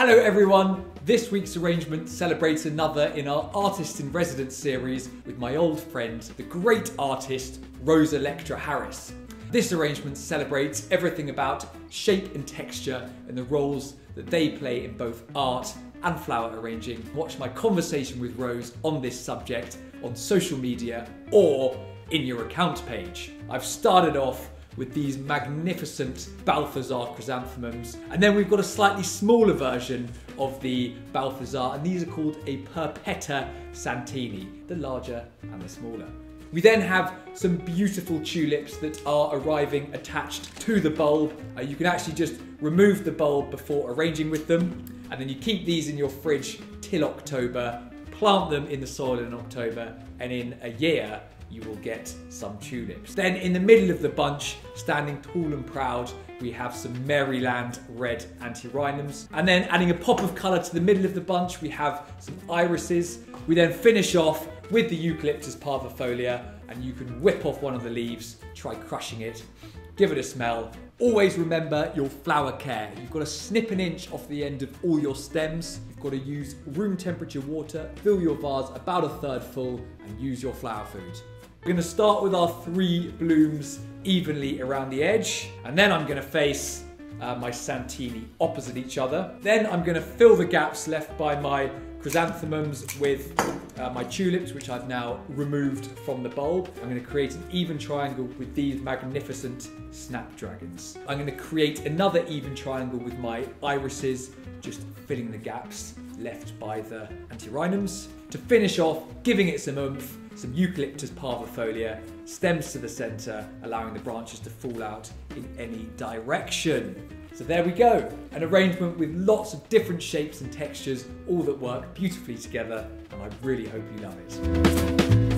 Hello everyone! This week's arrangement celebrates another in our Artist in Residence series with my old friend, the great artist, Rose Electra Harris. This arrangement celebrates everything about shape and texture and the roles that they play in both art and flower arranging. Watch my conversation with Rose on this subject on social media or in your account page. I've started off with these magnificent Balthazar chrysanthemums, and then we've got a slightly smaller version of the Balthazar, and these are called a Perpetta Santini, the larger and the smaller. We then have some beautiful tulips that are arriving attached to the bulb. You can actually just remove the bulb before arranging with them, and then you keep these in your fridge till October, plant them in the soil in October, and in a year you will get some tulips. Then in the middle of the bunch, standing tall and proud, we have some Maryland red antirrhinums. And then adding a pop of colour to the middle of the bunch, we have some irises. We then finish off with the Eucalyptus parvifolia, and you can whip off one of the leaves, try crushing it, give it a smell. Always remember your flower care. You've got to snip an inch off the end of all your stems. You've got to use room temperature water, fill your vase about a third full, and use your flower food. We're going to start with our 3 blooms evenly around the edge, and then I'm going to face my Santini opposite each other. Then I'm going to fill the gaps left by my chrysanthemums with my tulips, which I've now removed from the bulb. I'm going to create an even triangle with these magnificent snapdragons. I'm going to create another even triangle with my irises, just filling the gaps left by the antirrhinums. To finish off, giving it some oomph, some Eucalyptus parvifolia, stems to the centre, allowing the branches to fall out in any direction. So there we go, an arrangement with lots of different shapes and textures, all that work beautifully together, and I really hope you love it.